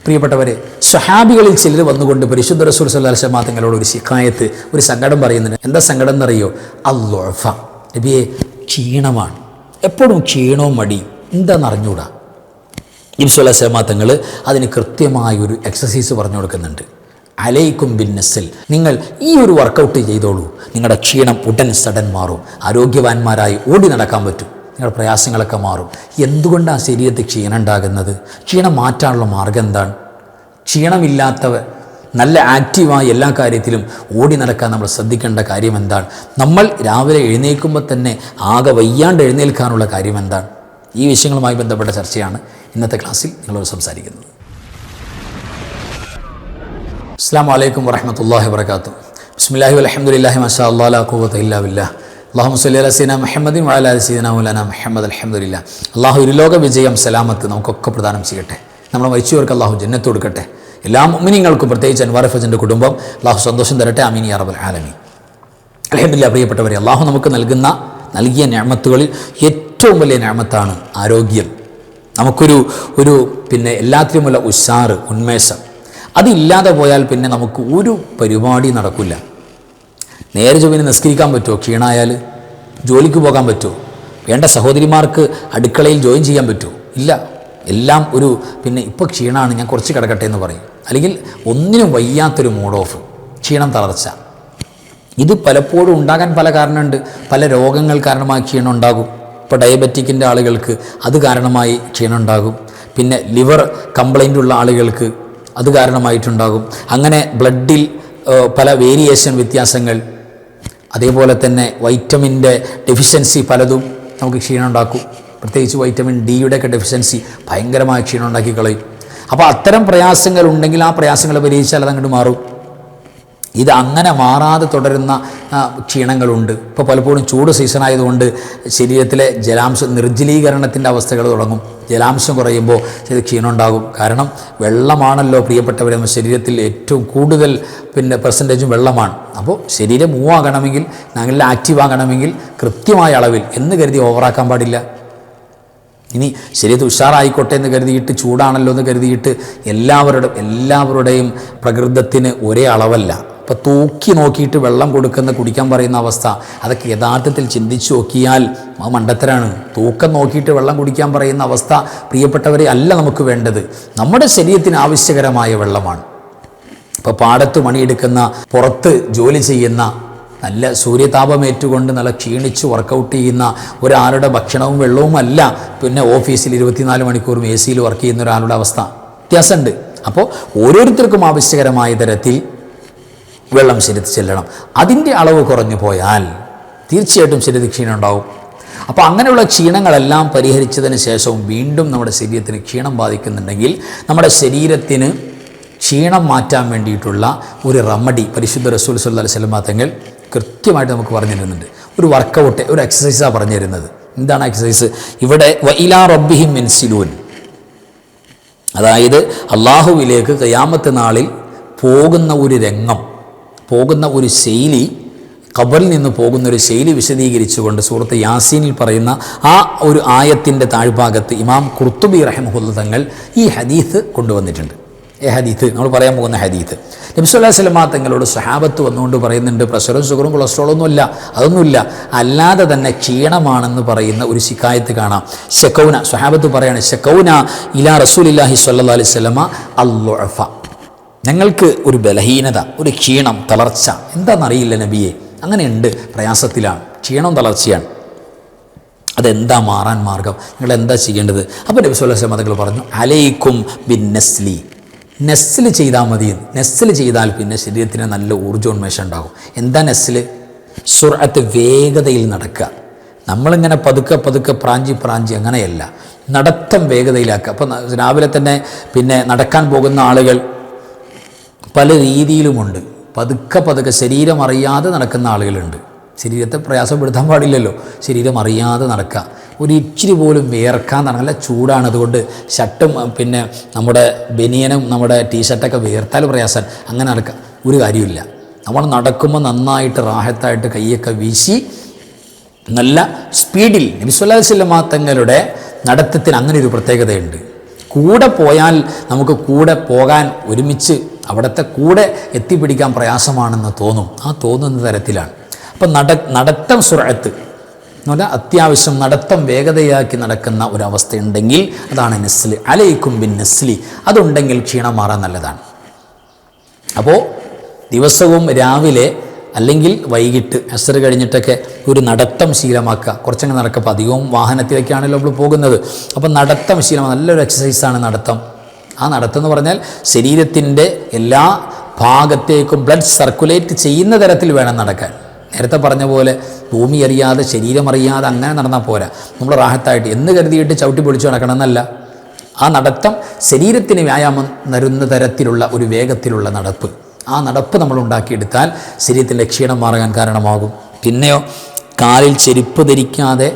പ്രിയപ്പെട്ടവരെ, സ്വഹാബികളിൽ ചിലർ വന്നുകൊണ്ട് പരിശുദ്ധ റസൂൽ സല്ലല്ലാഹു അലൈഹി വസല്ലം തങ്ങളോട് ഒരു ശിക്കായത്ത്, ഒരു സങ്കടം പറയുന്നുണ്ട്. എന്താ സങ്കടം എന്നറിയോ? അൽ-ളുഅഫ, നബിയെ ക്ഷീണമാണ്, എപ്പോഴും ക്ഷീണവും മടിയും, എന്താണെന്ന് അറിഞ്ഞൂടാ. നബി സല്ലല്ലാഹു അലൈഹി വസല്ലം തങ്ങൾ അതിന് കൃത്യമായൊരു എക്സസൈസ് പറഞ്ഞു കൊടുക്കുന്നുണ്ട്. അലൈക്കും ബിൻ നസ്ൽ, നിങ്ങൾ ഈ ഒരു വർക്കൗട്ട് ചെയ്തോളൂ, നിങ്ങളുടെ ക്ഷീണം ഉടൻ സഡൻ മാറും, ആരോഗ്യവാന്മാരായി ഓടി നടക്കാൻ പറ്റും, നിങ്ങളുടെ പ്രയാസങ്ങളൊക്കെ മാറും. എന്തുകൊണ്ടാണ് ശരീരത്തിൽ ക്ഷീണം ഉണ്ടാകുന്നത്? ക്ഷീണം മാറ്റാനുള്ള മാർഗം എന്താണ്? ക്ഷീണമില്ലാത്തവർ നല്ല ആക്റ്റീവായി എല്ലാ കാര്യത്തിലും ഓടി നടക്കാൻ നമ്മൾ ശ്രദ്ധിക്കേണ്ട കാര്യം എന്താണ്? നമ്മൾ രാവിലെ എഴുന്നേൽക്കുമ്പോൾ തന്നെ ആകെ വയ്യാണ്ട് എഴുന്നേൽക്കാനുള്ള കാര്യം എന്താണ്? ഈ വിഷയങ്ങളുമായി ബന്ധപ്പെട്ട ചർച്ചയാണ് ഇന്നത്തെ ക്ലാസ്സിൽ നിങ്ങളോട് സംസാരിക്കുന്നത്. അസ്സലാമു അലൈക്കും വറഹ്മത്തുള്ളാഹി വബറകാതുഹു. ബിസ്മില്ലാഹി വൽഹംദുലില്ലാഹി മാഷാ അല്ലാഹ് ലാ ഖുവത ഇല്ലാ ബില്ലാഹ്. അല്ലാഹുമ്മ സ്വല്ലി അലാ സയ്യിദിനാ മുഹമ്മദിൻ വഅലാ ആലി സയ്യിദിനാ മൗലാനാ മുഹമ്മദ്. അൽഹംദുലില്ലാഹ്. അല്ലാഹു ഇരുലോക വിജയം സലാമത്ത് നമുക്കൊക്കെ പ്രദാനം ചെയ്യട്ടെ. നമ്മൾ മരിച്ചവർക്ക് അല്ലാഹു ജന്നത്ത് കൊടുക്കട്ടെ. എല്ലാ മുഅ്മിനീങ്ങൾക്കും, പ്രത്യേകിച്ച് അൻവാർ ഫജൻ്റെ കുടുംബം, അല്ലാഹു സന്തോഷം തരട്ടെ. ആമീൻ യാ റബ്ബൽ ആലമീൻ. അൽഹംദുലില്ലാഹ്. പ്രിയപ്പെട്ടവരെ, അല്ലാഹു നമുക്ക് നൽകിയ നിഅമത്തുകളിൽ ഏറ്റവും വലിയ നിഅമത്താണ് ആരോഗ്യം. നമുക്കൊരു എല്ലാത്തിലുമുള്ള ഉഷാറ്, ഉന്മേഷം, അതില്ലാതെ പോയാൽ പിന്നെ നമുക്ക് ഒരു പരിപാടി നടക്കില്ല. നേരെ ചൊവ്വനെ നിസ്കരിക്കാൻ പറ്റുമോ? ക്ഷീണമായാൽ ജോലിക്ക് പോകാൻ പറ്റുമോ? വേണ്ട സഹോദരിമാർക്ക് അടുക്കളയിൽ ജോയിൻ ചെയ്യാൻ പറ്റുമോ? ഇല്ല. എല്ലാം ഇപ്പോൾ ക്ഷീണമാണ്, ഞാൻ കുറച്ച് കിടക്കട്ടെ എന്ന് പറയും. അല്ലെങ്കിൽ ഒന്നിനും വയ്യാത്തൊരു മൂഡ് ഓഫ്, ക്ഷീണം, തളർച്ച. ഇത് പലപ്പോഴും ഉണ്ടാകാൻ പല കാരണമുണ്ട്. പല രോഗങ്ങൾ കാരണമായി ക്ഷീണം ഉണ്ടാകും. ഇപ്പോൾ ഡയബറ്റിക്കിൻ്റെ ആളുകൾക്ക് അത് കാരണമായി ക്ഷീണം ഉണ്ടാകും. പിന്നെ ലിവർ കംപ്ലൈൻ്റ് ഉള്ള ആളുകൾക്ക് അത് കാരണമായിട്ടുണ്ടാകും. അങ്ങനെ ബ്ലഡിൽ പല വേരിയേഷൻ, വ്യത്യാസങ്ങൾ, അതേപോലെ തന്നെ വൈറ്റമിൻ്റെ ഡെഫിഷ്യൻസി പലതും നമുക്ക് ക്ഷീണം ഉണ്ടാക്കും. പ്രത്യേകിച്ച് വൈറ്റമിൻ ഡിയുടെയൊക്കെ ഡെഫിഷ്യൻസി ഭയങ്കരമായ ക്ഷീണം ഉണ്ടാക്കി കളയും. അപ്പോൾ അത്തരം പ്രയാസങ്ങൾ ഉണ്ടെങ്കിൽ ആ പ്രയാസങ്ങൾ പരിഹരിച്ചാൽ അതങ്ങോട്ട് മാറും. ഇത് അങ്ങനെ മാറാതെ തുടരുന്ന ക്ഷീണങ്ങളുണ്ട്. ഇപ്പോൾ പലപ്പോഴും ചൂട് സീസണായതുകൊണ്ട് ശരീരത്തിലെ ജലാംശം, നിർജ്ജലീകരണത്തിൻ്റെ അവസ്ഥകൾ തുടങ്ങും. ജലാംശം കുറയുമ്പോൾ ക്ഷീണം ഉണ്ടാകും. കാരണം വെള്ളമാണല്ലോ പ്രിയപ്പെട്ടവരെ, നമ്മുടെ ശരീരത്തിൽ ഏറ്റവും കൂടുതൽ പെർസെൻറ്റേജും വെള്ളമാണ്. അപ്പോൾ ശരീരം മൂവ് ആകണമെങ്കിൽ, നല്ല ആക്റ്റീവ് ആകണമെങ്കിൽ കൃത്യമായ അളവിൽ എന്ന് കരുതി ഓവറാക്കാൻ പാടില്ല. ഇനി ശരീരത്തിൽ ഉഷാറായിക്കോട്ടെ എന്ന് കരുതിയിട്ട്, ചൂടാണല്ലോ എന്ന് കരുതിയിട്ട് എല്ലാവരുടെയും പ്രകൃതത്തിന് ഒരേ അളവല്ല. ഇപ്പോൾ തൂക്കി നോക്കിയിട്ട് വെള്ളം കുടിക്കാൻ പറയുന്ന അവസ്ഥ, അതൊക്കെ യഥാർത്ഥത്തിൽ ചിന്തിച്ചു നോക്കിയാൽ മണ്ടത്തരാണ്. തൂക്കം നോക്കിയിട്ട് വെള്ളം കുടിക്കാൻ പറയുന്ന അവസ്ഥ പ്രിയപ്പെട്ടവരെ അല്ല നമുക്ക് വേണ്ടത്. നമ്മുടെ ശരീരത്തിന് ആവശ്യകരമായ വെള്ളമാണ്. ഇപ്പോൾ പാടത്ത് പണിയെടുക്കുന്ന, പുറത്ത് ജോലി ചെയ്യുന്ന, നല്ല സൂര്യതാപമേറ്റുകൊണ്ട് നല്ല ക്ഷീണിച്ച് വർക്കൗട്ട് ചെയ്യുന്ന ഒരാളുടെ ഭക്ഷണവും വെള്ളവും അല്ല ഓഫീസിൽ 24 മണിക്കൂറും എ സിയിൽ വർക്ക് ചെയ്യുന്ന ഒരാളുടെ അവസ്ഥ. വ്യത്യാസമുണ്ട്. അപ്പോൾ ഓരോരുത്തർക്കും ആവശ്യകരമായ തരത്തിൽ വെള്ളം ശരീരത്തിൽ ചെല്ലണം. അതിൻ്റെ അളവ് കുറഞ്ഞു പോയാൽ തീർച്ചയായിട്ടും ശരീരത്തിൽ ക്ഷീണം ഉണ്ടാവും. അപ്പോൾ അങ്ങനെയുള്ള ക്ഷീണങ്ങളെല്ലാം പരിഹരിച്ചതിന് ശേഷവും വീണ്ടും നമ്മുടെ ശരീരത്തിന് ക്ഷീണം ബാധിക്കുന്നുണ്ടെങ്കിൽ നമ്മുടെ ശരീരത്തിന് ക്ഷീണം മാറ്റാൻ വേണ്ടിയിട്ടുള്ള ഒരു റെമഡി പരിശുദ്ധ റസൂൽ സല്ലല്ലാഹു അലൈഹി വസല്ലം തങ്ങൾ കൃത്യമായിട്ട് നമുക്ക് പറഞ്ഞു തരുന്നുണ്ട്. ഒരു വർക്കൗട്ട്, ഒരു എക്സസൈസാണ് പറഞ്ഞു തരുന്നത്. എന്താണ് എക്സസൈസ്? ഇവിടെ വഇലാ റബ്ബിഹിം യൻസിലൂൻ, അതായത് അള്ളാഹുവിലേക്ക് ഖിയാമത്ത് നാളിൽ പോകുന്ന ഒരു രംഗം, പോകുന്ന ഒരു ശൈലി, ഖബറിൽ നിന്ന് പോകുന്ന ഒരു ശൈലി വിശദീകരിച്ചുകൊണ്ട് സൂറത്ത് യാസീനിൽ പറയുന്ന ആ ഒരു ആയത്തിൻ്റെ താഴ്ഭാഗത്ത് ഇമാം ഖുർത്തുബി റഹിമഹുല്ലാഹ് തങ്ങൾ ഈ ഹദീത്ത് കൊണ്ടുവന്നിട്ടുണ്ട്. ഈ ഹദീത്ത് നമ്മൾ പറയാൻ പോകുന്ന ഹദീത്ത്, നബി സല്ലല്ലാഹു അലൈഹി വസല്ലം തങ്ങളോട് സഹാബത്ത് വന്നുകൊണ്ട് പറയുന്നുണ്ട്, പ്രഷറും ഷുഗറും കൊളസ്ട്രോളൊന്നുമില്ല, അതൊന്നുമില്ല, അല്ലാതെ തന്നെ ക്ഷീണമാണെന്ന് പറയുന്ന ഒരു ശിക്കായത്ത് കാണാം. ശക്കൗന, സഹാബത്ത് പറയാണ്, ശക്കൗന ഇലാ റസൂലില്ലാഹി സ്വല്ലല്ലാഹു അലൈഹി വസല്ലം അൽ-ളുഅഫ, ഞങ്ങൾക്ക് ഒരു ബലഹീനത, ഒരു ക്ഷീണം, തളർച്ച, എന്താണെന്നറിയില്ല നബിയെ, അങ്ങനെയുണ്ട്, പ്രയാസത്തിലാണ്, ക്ഷീണം തളർച്ചയാണ്, അതെന്താ മാറാൻ മാർഗം, നിങ്ങൾ എന്താ ചെയ്യേണ്ടത്? അപ്പോൾ നബി സല്ലല്ലാഹു അലൈഹി വസല്ലം തങ്ങൾ പറഞ്ഞു, അലൈക്കും ബിൻ നസ്ലി, നെസ്ല് ചെയ്താൽ മതി. നെസ്ല് ചെയ്താൽ പിന്നെ ശരീരത്തിന് നല്ല ഊർജ്ജോന്മേഷം ഉണ്ടാകും. എന്താ നെസ്ല്? സുർഅത്ത്, വേഗതയിൽ നടക്കുക. നമ്മളിങ്ങനെ പതുക്കെ പ്രാഞ്ചി അങ്ങനെയല്ല, നടത്തം വേഗതയിലാക്കുക. അപ്പോൾ രാവിലെ തന്നെ നടക്കാൻ പോകുന്ന ആളുകൾ പല രീതിയിലുമുണ്ട്. പതുക്കെ ശരീരം അറിയാതെ നടക്കുന്ന ആളുകളുണ്ട്. ശരീരത്തെ പ്രയാസപ്പെടുത്താൻ പാടില്ലല്ലോ, ശരീരം അറിയാതെ നടക്കുക. ഒരു ഇച്ചിരി പോലും വിയർക്കാൻ നല്ല ചൂടാണ്, അതുകൊണ്ട് ഷർട്ടും നമ്മുടെ ബനിയനും നമ്മുടെ ടീഷർട്ടൊക്കെ വിയർത്താൽ പ്രയാസം, അങ്ങനെ നടക്കുക ഒരു കാര്യമില്ല. നമ്മൾ നടക്കുമ്പോൾ നന്നായിട്ട് റാഹത്തായിട്ട് കൈയൊക്കെ വീശി നല്ല സ്പീഡിൽ, നബി സല്ലല്ലാഹു അലൈഹി വസല്ലം തങ്ങളുടെ നടത്തത്തിന് അങ്ങനെ ഒരു പ്രത്യേകതയുണ്ട്. കൂടെ പോയാൽ നമുക്ക് കൂടെ പോകാൻ ഒരുമിച്ച് അവിടുത്തെ കൂടെ എത്തിപ്പിടിക്കാൻ പ്രയാസമാണെന്ന് തോന്നും. ആ തോന്നുന്ന തരത്തിലാണ്. അപ്പം നടത്തം സുറഅത്ത് എന്ന് പറഞ്ഞാൽ അത്യാവശ്യം നടത്തം വേഗതയാക്കി നടക്കുന്ന ഒരവസ്ഥയുണ്ടെങ്കിൽ അതാണ് നസ്ലി. അലൈക്കും ബിൻ നസ്ലി, അതുണ്ടെങ്കിൽ ക്ഷീണം മാറാൻ നല്ലതാണ്. അപ്പോൾ ദിവസവും രാവിലെ അല്ലെങ്കിൽ വൈകിട്ട് അസർ കഴിഞ്ഞിട്ടൊക്കെ ഒരു നടത്തം ശീലമാക്കുക. കുറച്ചങ്ങ് നടക്കപ്പോൾ അധികവും വാഹനത്തിലേക്കാണല്ലോ നമ്മൾ പോകുന്നത്. അപ്പം നടത്തം ശീലമാണ്, നല്ലൊരു എക്സസൈസാണ് നടത്തം. ആ നടത്തം എന്ന് പറഞ്ഞാൽ ശരീരത്തിൻ്റെ എല്ലാ ഭാഗത്തേക്കും ബ്ലഡ് സർക്കുലേറ്റ് ചെയ്യുന്ന തരത്തിൽ വേണം നടക്കാൻ. നേരത്തെ പറഞ്ഞ പോലെ ഭൂമി അറിയാതെ ശരീരം അറിയാതെ അങ്ങനെ നടന്നാൽ പോരാ. നമ്മൾ റാഹത്തായിട്ട് എന്ന് കരുതിയിട്ട് ചവിട്ടി പൊളിച്ച് നടക്കണമെന്നല്ല. ആ നടത്തം ശരീരത്തിന് വ്യായാമം തരുന്ന തരത്തിലുള്ള ഒരു വേഗത്തിലുള്ള നടപ്പ്, ആ നടപ്പ് നമ്മൾ ഉണ്ടാക്കിയെടുത്താൽ ശരീരത്തിൻ്റെ ക്ഷീണം മാറാൻ കാരണമാകും. പിന്നെയോ കാലിൽ ചെരുപ്പ് ധരിക്കാതെ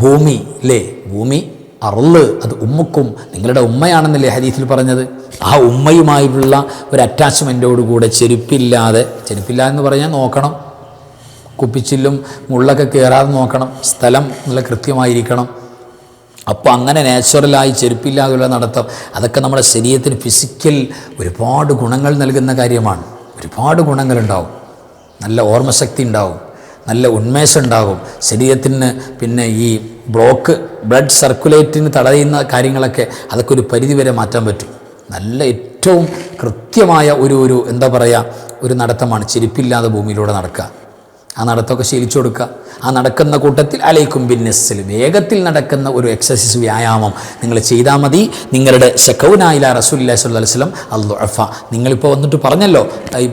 ഭൂമി അറുള്, അത് ഉമ്മക്കും നിങ്ങളുടെ ഉമ്മയാണെന്നല്ലേ ഹദീസിൽ പറഞ്ഞത്. ആ ഉമ്മയുമായിട്ടുള്ള ഒരു അറ്റാച്ച്മെൻറ്റോടുകൂടെ ചെരുപ്പില്ലാതെ എന്ന് പറഞ്ഞാൽ നോക്കണം, കുപ്പിച്ചില്ലും മുള്ളൊക്കെ കയറാതെ നോക്കണം, സ്ഥലം നല്ല കൃത്യമായിരിക്കണം. അപ്പോൾ അങ്ങനെ നാച്ചുറലായി ചെരുപ്പില്ലാതെയുള്ള നടത്തം, അതൊക്കെ നമ്മുടെ ശരീരത്തിന് ഫിസിക്കൽ ഒരുപാട് ഗുണങ്ങൾ നൽകുന്ന കാര്യമാണ്. ഒരുപാട് ഗുണങ്ങളുണ്ടാവും. നല്ല ഓർമ്മശക്തി ഉണ്ടാവും, നല്ല ഉന്മേഷം ഉണ്ടാകും ശരീരത്തിന്. പിന്നെ ഈ ബ്ലഡ് സർക്കുലേറ്റിന് തടയുന്ന കാര്യങ്ങളൊക്കെ അതൊക്കെ ഒരു പരിധിവരെ മാറ്റാൻ പറ്റും. നല്ല ഏറ്റവും കൃത്യമായ ഒരു എന്താ പറയുക, ഒരു നടത്തമാണ് ചെരുപ്പില്ലാതെ ഭൂമിയിലൂടെ നടക്കുക. ആ നടത്തമൊക്കെ ശീലിച്ചു കൊടുക്കുക. ആ നടക്കുന്ന കൂട്ടത്തിൽ അലൈക്കും ബിൻ നസ്ലി, വേഗത്തിൽ നടക്കുന്ന ഒരു എക്സസൈസ് വ്യായാമം നിങ്ങൾ ചെയ്താൽ മതി. നിങ്ങളുടെ ശക്കൗനായില റസൂലുള്ളാഹി സ്വല്ലല്ലാഹു അലൈഹി വസല്ലം അൽദുഅഫ, നിങ്ങളിപ്പോൾ വന്നിട്ട് പറഞ്ഞല്ലോ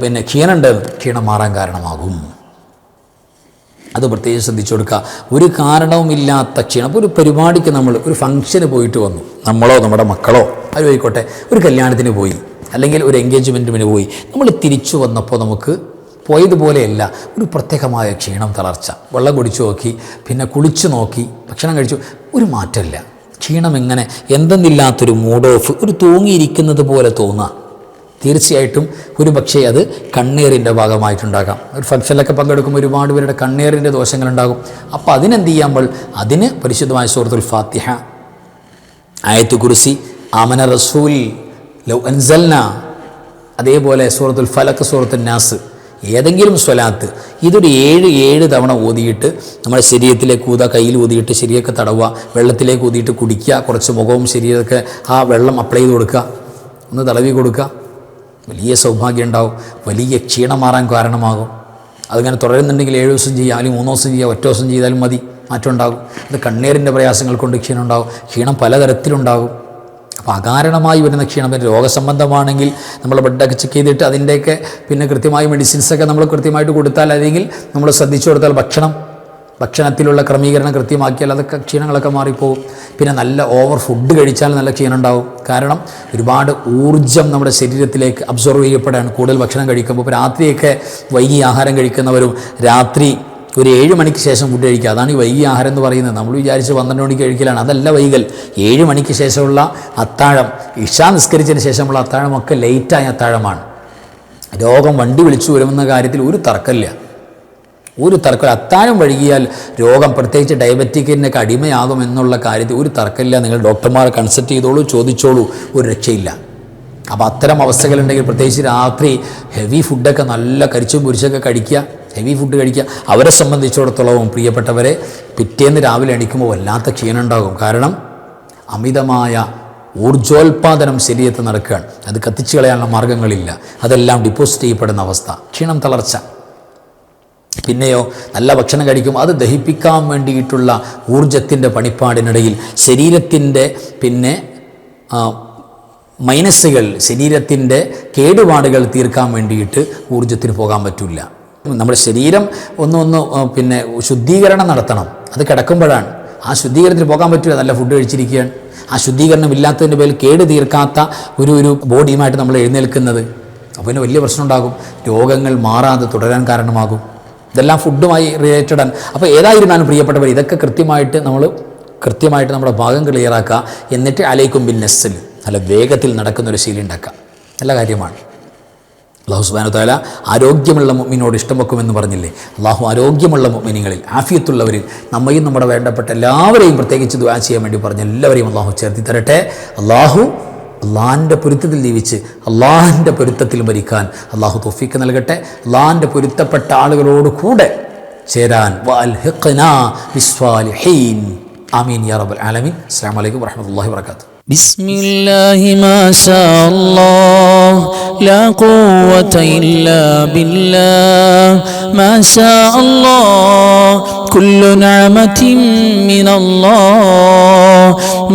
പിന്നെ ക്ഷീണം മാറാൻ കാരണമാകും. അത് പ്രത്യേകം ശ്രദ്ധിച്ചു കൊടുക്കുക. ഒരു കാരണവുമില്ലാത്ത ക്ഷീണം. അപ്പോൾ ഒരു പരിപാടിക്ക് നമ്മൾ ഒരു ഫംഗ്ഷന് പോയിട്ട് വന്നു, നമ്മളോ നമ്മുടെ മക്കളോ ആരും ആയിക്കോട്ടെ, ഒരു കല്യാണത്തിന് പോയി അല്ലെങ്കിൽ ഒരു എൻഗേജ്മെൻറ്റിന് പോയി, നമ്മൾ തിരിച്ചു വന്നപ്പോൾ നമുക്ക് പോയതുപോലെയല്ല, ഒരു പ്രത്യേകമായ ക്ഷീണം, തളർച്ച. വെള്ളം കുടിച്ചു നോക്കി, പിന്നെ കുളിച്ചു നോക്കി, ഭക്ഷണം കഴിച്ചു, ഒരു മാറ്റമില്ല. ക്ഷീണം എങ്ങനെ എന്തെന്നില്ലാത്തൊരു മൂഡ് ഓഫ്, ഒരു തൂങ്ങിയിരിക്കുന്നത് പോലെ തോന്നുക. തീർച്ചയായിട്ടും ഒരു പക്ഷേ അത് കണ്ണീറിൻ്റെ ഭാഗമായിട്ടുണ്ടാകാം. ഒരു ഫംഗ്ഷനിലൊക്കെ പങ്കെടുക്കുമ്പോൾ ഒരുപാട് പേരുടെ കണ്ണീറിൻ്റെ ദോഷങ്ങളുണ്ടാകും. അപ്പോൾ അതിനെന്ത് ചെയ്യുമ്പോൾ അതിന് പരിശുദ്ധമായ സൂറത്തുൽ ഫാത്തിഹ, ആയത്ത് കുർസി, ആമന റസൂൽ, ലൗ അൻസൽന, അതേപോലെ സൂറത്തുൽ ഫലക്ക്, സൂറത്തുൽ നാസ്, ഏതെങ്കിലും സ്വലാത്ത് ഇതൊരു 7 തവണ ഓതിയിട്ട് നമ്മുടെ ശരീരത്തിലേക്ക് ഊതുക, കയ്യിൽ ഊതിയിട്ട് ശരീരമൊക്കെ തടവുക, വെള്ളത്തിലേക്ക് ഊതിയിട്ട് കുടിക്കുക, കുറച്ച് മുഖവും ശരീരമൊക്കെ ആ വെള്ളം അപ്ലൈ ചെയ്ത് കൊടുക്കുക, ഒന്ന് തടവി കൊടുക്കുക. വലിയ സൗഭാഗ്യം ഉണ്ടാവും, വലിയ ക്ഷീണം മാറാൻ കാരണമാകും. അതിങ്ങനെ തുടരുന്നുണ്ടെങ്കിൽ 7 ദിവസം ചെയ്യുക, അല്ലെങ്കിൽ 3 ദിവസം ചെയ്യുക, ഒറ്റ ദിവസം ചെയ്താലും മതി, മാറ്റം ഉണ്ടാകും. അത് കണ്ണീരിൻ്റെ പ്രയാസങ്ങൾ കൊണ്ട് ക്ഷീണം ഉണ്ടാകും. ക്ഷീണം പലതരത്തിലുണ്ടാകും. അപ്പോൾ അകാരണമായി വരുന്ന ക്ഷീണം, പിന്നെ രോഗസംബന്ധമാണെങ്കിൽ നമ്മൾ ബ്ലഡൊക്കെ ചെക്ക് ചെയ്തിട്ട് അതിൻ്റെയൊക്കെ പിന്നെ കൃത്യമായ മെഡിസിൻസൊക്കെ നമ്മൾ കൃത്യമായിട്ട് കൊടുത്താൽ, അല്ലെങ്കിൽ നമ്മൾ ശ്രദ്ധിച്ചു കൊടുത്താൽ, ഭക്ഷണത്തിലുള്ള ക്രമീകരണം കൃത്യമാക്കിയാൽ അതൊക്കെ ക്ഷീണങ്ങളൊക്കെ മാറിപ്പോകും. പിന്നെ നല്ല ഓവർ ഫുഡ് കഴിച്ചാൽ നല്ല ക്ഷീണം ഉണ്ടാവും. കാരണം ഒരുപാട് ഊർജ്ജം നമ്മുടെ ശരീരത്തിലേക്ക് അബ്സോർവ് ചെയ്യപ്പെടാണ് കൂടുതൽ ഭക്ഷണം കഴിക്കുമ്പോൾ. ഇപ്പോൾ രാത്രിയൊക്കെ വൈകി ആഹാരം കഴിക്കുന്നവരും രാത്രി ഒരു 7 മണിക്ക് ശേഷം ഫുഡ് കഴിക്കുക, അതാണ് ഈ വൈകി ആഹാരം എന്ന് പറയുന്നത്. നമ്മൾ വിചാരിച്ച് 12 മണിക്ക് കഴിക്കലാണ്, അതല്ല വൈകൽ. 7 മണിക്ക് ശേഷമുള്ള അത്താഴം, ഇശാ നിസ്കരിച്ചതിന് ശേഷമുള്ള അത്താഴമൊക്കെ ലേറ്റായ അത്താഴമാണ്. രോഗം വണ്ടി വിളിച്ചു വരുമെന്ന കാര്യത്തിൽ ഒരു തർക്കമില്ല. അത്താഴം വൈകിയാൽ രോഗം, പ്രത്യേകിച്ച് ഡയബറ്റിക്കിനൊക്കെ അടിമയാകും എന്നുള്ള കാര്യത്തിൽ ഒരു തർക്കമില്ല. നിങ്ങൾ ഡോക്ടർമാരെ കൺസൾട്ട് ചെയ്തോളൂ, ചോദിച്ചോളൂ, ഒരു രക്ഷയില്ല. അപ്പോൾ അത്തരം അവസ്ഥകളുണ്ടെങ്കിൽ പ്രത്യേകിച്ച് രാത്രി ഹെവി ഫുഡൊക്കെ നല്ല കരിച്ചും പൊരിച്ചൊക്കെ കഴിക്കുക, ഹെവി ഫുഡ് കഴിക്കുക. അവരെ സംബന്ധിച്ചിടത്തോളം പ്രിയപ്പെട്ടവരെ, പിറ്റേന്ന് രാവിലെ എണീക്കുമ്പോൾ വല്ലാത്ത ക്ഷീണം ഉണ്ടാകും. കാരണം അമിതമായ ഊർജോൽപാദനം ശരീരത്തിൽ നടക്കുകയാണ്. അത് കത്തിച്ചു കളയാനുള്ള മാർഗ്ഗങ്ങളില്ല, അതെല്ലാം ഡിപ്പോസിറ്റ് ചെയ്യപ്പെടുന്ന അവസ്ഥ, ക്ഷീണം, തളർച്ച. പിന്നെയോ നല്ല ഭക്ഷണം കഴിക്കും, അത് ദഹിപ്പിക്കാൻ വേണ്ടിയിട്ടുള്ള ഊർജത്തിൻ്റെ പണിപ്പാടിനിടയിൽ ശരീരത്തിൻ്റെ പിന്നെ മൈനസുകൾ, ശരീരത്തിൻ്റെ കേടുപാടുകൾ തീർക്കാൻ വേണ്ടിയിട്ട് ഊർജത്തിന് പോകാൻ പറ്റില്ല. നമ്മുടെ ശരീരം ഒന്ന് പിന്നെ ശുദ്ധീകരണം നടത്തണം. അത് കിടക്കുമ്പോഴാണ്. ആ ശുദ്ധീകരണത്തിന് പോകാൻ പറ്റില്ല, നല്ല ഫുഡ് കഴിച്ചിരിക്കുകയാണ്. ആ ശുദ്ധീകരണം ഇല്ലാത്തതിൻ്റെ പേരിൽ കേട് തീർക്കാത്ത ഒരു ബോഡിയുമായിട്ട് നമ്മൾ എഴുന്നേൽക്കുന്നത്. അപ്പോൾ പിന്നെ വലിയ പ്രശ്നം ഉണ്ടാകും, രോഗങ്ങൾ മാറാതെ തുടരാൻ കാരണമാകും. ഇതെല്ലാം ഫുഡുമായി റിലേറ്റഡ് ആണ്. അപ്പോൾ ഏതായിരുന്നാലും പ്രിയപ്പെട്ടവർ, ഇതൊക്കെ കൃത്യമായിട്ട് നമ്മുടെ ഭാഗം ക്ലിയറാക്കുക. എന്നിട്ട് അലൈക്കും ബിൻ നസ്ൽ, നല്ല വേഗത്തിൽ നടക്കുന്നൊരു ശീലം ഉണ്ടാക്കുക. നല്ല കാര്യമാണ്. അള്ളാഹു സുബ്ഹാനഹു വ തആല ആരോഗ്യമുള്ള മുഅ്മിനോട് ഇഷ്ടം വെക്കുമെന്ന് പറഞ്ഞില്ലേ? അള്ളാഹു ആരോഗ്യമുള്ള മുഅ്മിനീങ്ങളിൽ, ആഫിയത്തുള്ളവരിൽ നമ്മയും നമ്മുടെ വേണ്ടപ്പെട്ട എല്ലാവരെയും പ്രത്യേകിച്ച് ദുആ ചെയ്യാൻ വേണ്ടി പറഞ്ഞ എല്ലാവരെയും അള്ളാഹു ചേർത്തി തരട്ടെ. അള്ളാഹിൻ്റെ പൊരുത്തത്തിൽ ജീവിച്ച് അള്ളാഹിൻ്റെ പൊരുത്തത്തിൽ മരിക്കാൻ അള്ളാഹു തൗഫീഖ് നൽകട്ടെ. അള്ളാഹിൻ്റെ പൊരുത്തപ്പെട്ട ആളുകളോട് കൂടെ ചേരാൻ വഅൽഹിഖ്നാ ബിസ്സാലിഹീൻ. ആമീൻ യാ റബ്ബൽ ആലമീൻ. അസ്സലാമു അലൈക്കും വറഹ്മത്തുള്ളാഹി വബറകാതുഹു. بسم الله ما شاء الله لا قوة إلا بالله ما شاء الله كل نعمة من الله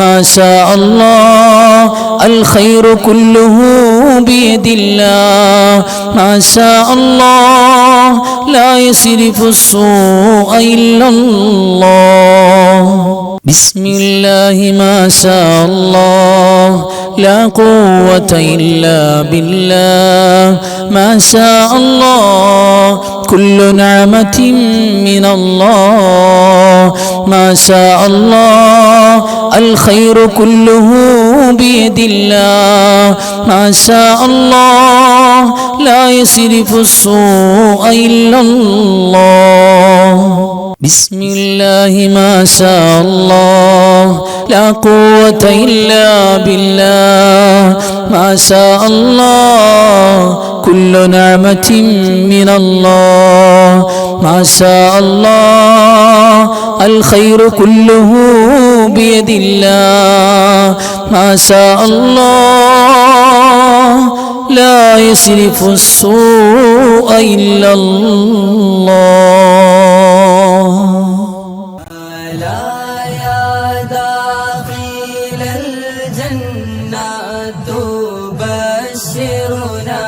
ما شاء الله الخير كله بيد الله ما شاء الله لا يصرف السوء إلا الله بسم الله ما شاء الله لا قوة إلا بالله ما شاء الله كل نعمة من الله ما شاء الله الخير كله بيد الله ما شاء الله لا يصرف السوء إلا الله بسم الله ما شاء الله لا قوة إلا بالله ما شاء الله كل نعمة من الله ما شاء الله الخير كله بيد الله ما شاء الله لا يصرف السوء إلا الله لا يا داخل الجنة تبشرنا